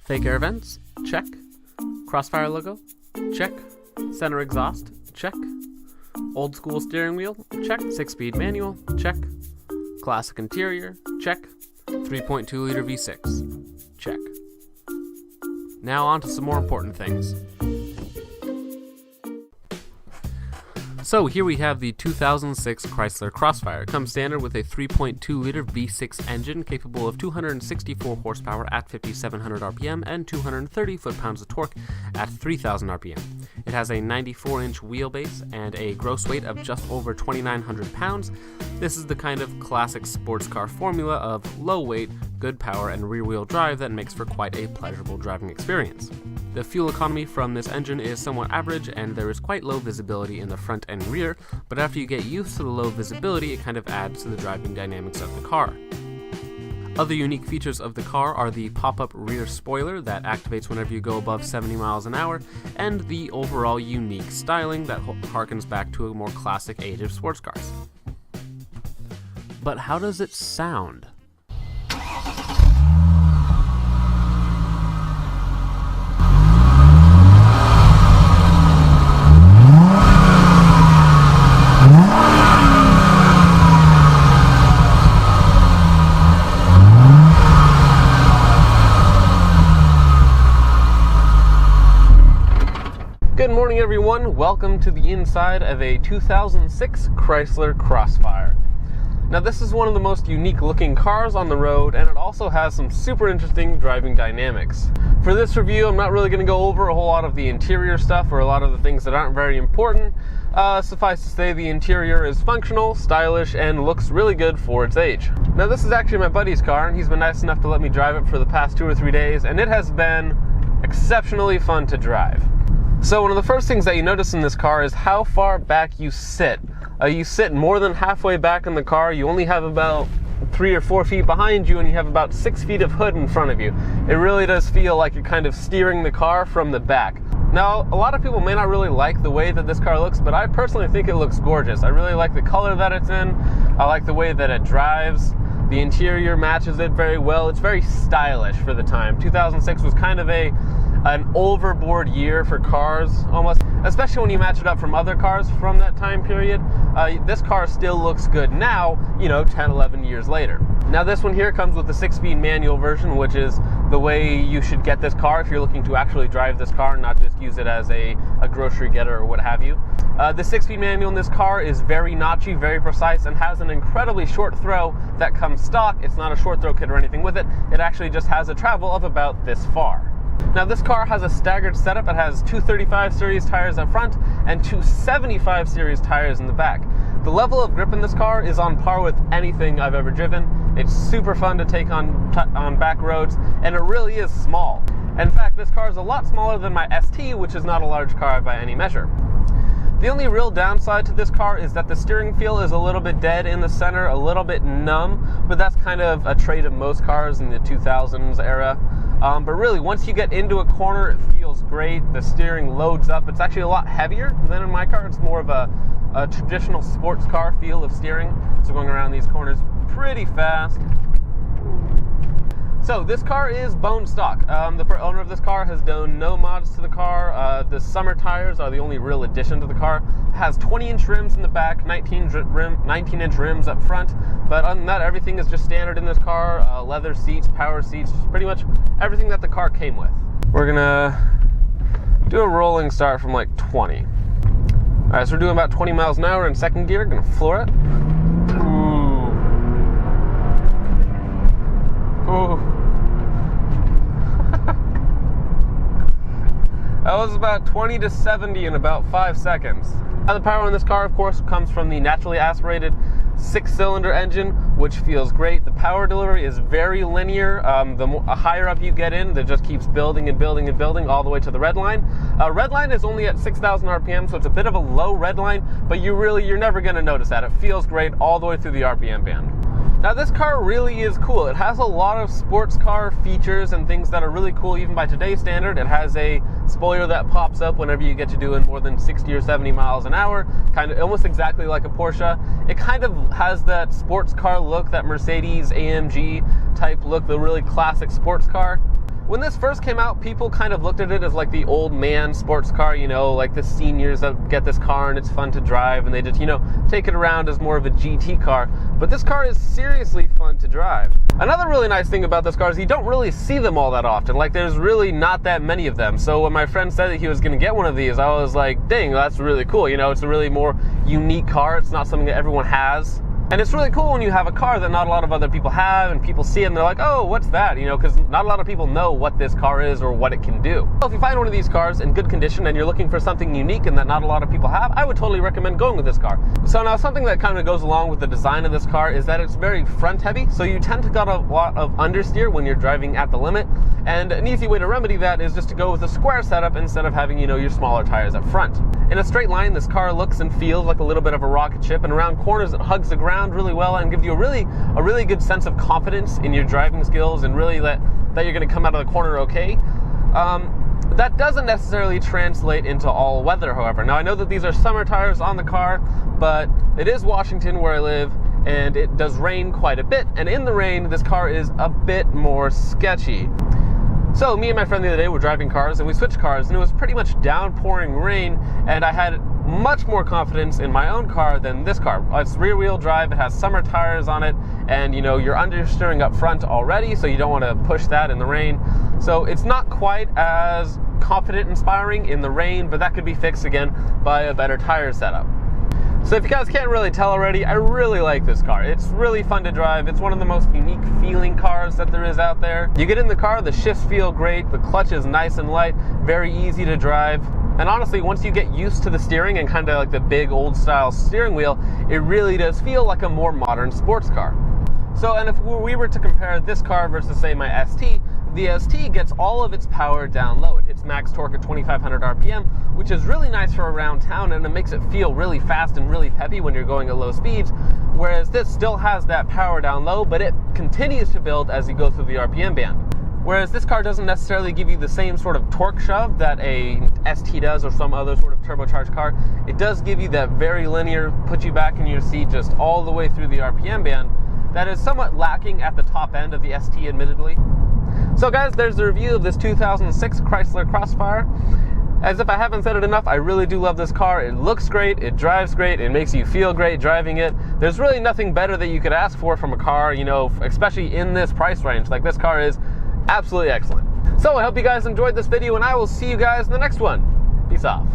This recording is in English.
Fake air vents, check. Crossfire logo, check. Center exhaust, check. Old school steering wheel, check. 6-speed manual, check. Classic interior, check. 3.2 liter V6, check. Now on to some more important things. So here we have the 2006 Chrysler Crossfire. It comes standard with a 3.2 liter V6 engine capable of 264 horsepower at 5,700 RPM and 230 foot-pounds of torque at 3,000 RPM. It has a 94-inch wheelbase and a gross weight of just over 2,900 pounds. This is the kind of classic sports car formula of low weight, good power, and rear-wheel drive that makes for quite a pleasurable driving experience. The fuel economy from this engine is somewhat average, and there is quite low visibility in the front and rear, but after you get used to the low visibility, it kind of adds to the driving dynamics of the car. Other unique features of the car are the pop-up rear spoiler that activates whenever you go above 70 miles an hour, and the overall unique styling that harkens back to a more classic age of sports cars. But how does it sound? Good morning, everyone. Welcome to the inside of a 2006 Chrysler Crossfire. Now, this is one of the most unique looking cars on the road, and it also has some super interesting driving dynamics. For this review, I'm not really going to go over a whole lot of the interior stuff or a lot of the things that aren't very important. Suffice to say, the interior is functional, stylish, and looks really good for its age. Now, this is actually my buddy's car, and he's been nice enough to let me drive it for the past 2 or 3 days, and it has been exceptionally fun to drive. So one of the first things that you notice in this car is how far back you sit. You sit more than halfway back in the car. You only have about 3 or 4 feet behind you, and you have about 6 feet of hood in front of you. It really does feel like you're kind of steering the car from the back. Now, a lot of people may not really like the way that this car looks, but I personally think it looks gorgeous. I really like the color that it's in. I like the way that it drives. The interior matches it very well. It's very stylish for the time. 2006 was kind of an overboard year for cars, almost, especially when you match it up from other cars from that time period. This car still looks good now, 10, 11 years later. Now, this one here comes with the 6-speed manual version, which is the way you should get this car if you're looking to actually drive this car, not just use it as a grocery getter or what have you. The 6-speed manual in this car is very notchy, very precise, and has an incredibly short throw that comes stock. It's not a short throw kit or anything with it. It actually just has a travel of about this far. Now, this car has a staggered setup. It has 235 series tires up front and 275 series tires in the back. The level of grip in this car is on par with anything I've ever driven. It's super fun to take on back roads, and it really is small. In fact, this car is a lot smaller than my ST, which is not a large car by any measure. The only real downside to this car is that the steering feel is a little bit dead in the center, a little bit numb, but that's kind of a trait of most cars in the 2000s era. But really, once you get into a corner, it feels great. The steering loads up. It's actually a lot heavier than in my car. It's more of a traditional sports car feel of steering. So going around these corners pretty fast. So this car is bone stock. The owner of this car has done no mods to the car. The summer tires are the only real addition to the car. It has 20-inch rims in the back, 19-inch rims up front. But other than that, everything is just standard in this car. Leather seats, power seats, pretty much everything that the car came with. We're gonna do a rolling start from like 20. All right, so we're doing about 20 miles an hour in second gear. Gonna floor it. Ooh. That was about 20 to 70 in about 5 seconds. Now the power in this car, of course, comes from the naturally aspirated 6-cylinder engine, which feels great. The power delivery is very linear. The higher up you get in, it just keeps building and building and building all the way to the red line. Red line is only at 6,000 RPM, so it's a bit of a low red line, but you're never going to notice that. It feels great all the way through the RPM band. Now this car really is cool. It has a lot of sports car features and things that are really cool even by today's standard. It has a spoiler that pops up whenever you get to doing more than 60 or 70 miles an hour, kind of almost exactly like a Porsche. It kind of has that sports car look, that Mercedes AMG type look, the really classic sports car. When this first came out, people kind of looked at it as like the old man sports car, you know, like the seniors that get this car and it's fun to drive and they just, you know, take it around as more of a GT car. But this car is seriously fun to drive. Another really nice thing about this car is you don't really see them all that often. Like there's really not that many of them. So when my friend said that he was going to get one of these, I was like, dang, that's really cool. You know, it's a really more unique car. It's not something that everyone has. And it's really cool when you have a car that not a lot of other people have and people see it and they're like, oh, what's that? You know, because not a lot of people know what this car is or what it can do. So if you find one of these cars in good condition and you're looking for something unique and that not a lot of people have, I would totally recommend going with this car. So now something that kind of goes along with the design of this car is that it's very front heavy. So you tend to get a lot of understeer when you're driving at the limit. And an easy way to remedy that is just to go with a square setup instead of having, you know, your smaller tires up front. In a straight line, this car looks and feels like a little bit of a rocket ship, and around corners it hugs the ground really well and gives you a really good sense of confidence in your driving skills and really that you're going to come out of the corner okay. That doesn't necessarily translate into all weather, however. Now I know that these are summer tires on the car, but it is Washington where I live and it does rain quite a bit, and in the rain this car is a bit more sketchy. So me and my friend the other day were driving cars and we switched cars and it was pretty much downpouring rain, and I had much more confidence in my own car than this car. It's rear wheel drive, it has summer tires on it, and you know, you're understeering up front already, so you don't want to push that in the rain. So it's not quite as confident inspiring in the rain, but that could be fixed again by a better tire setup. So if you guys can't really tell already, I really like this car. It's really fun to drive. It's one of the most unique feeling cars that there is out there. You get in the car, the shifts feel great, the clutch is nice and light, very easy to drive. And honestly, once you get used to the steering and kind of like the big old style steering wheel, it really does feel like a more modern sports car. So, and if we were to compare this car versus say my ST, the ST gets all of its power down low. It hits max torque at 2,500 RPM, which is really nice for around town, and it makes it feel really fast and really peppy when you're going at low speeds, whereas this still has that power down low, but it continues to build as you go through the RPM band. Whereas this car doesn't necessarily give you the same sort of torque shove that a ST does or some other sort of turbocharged car. It does give you that very linear, put you back in your seat just all the way through the RPM band that is somewhat lacking at the top end of the ST, admittedly. So guys, there's the review of this 2006 Chrysler Crossfire. As if I haven't said it enough, I really do love this car. It looks great, it drives great, it makes you feel great driving it. There's really nothing better that you could ask for from a car, you know, especially in this price range. Like, this car is absolutely excellent. So I hope you guys enjoyed this video, and I will see you guys in the next one. Peace off.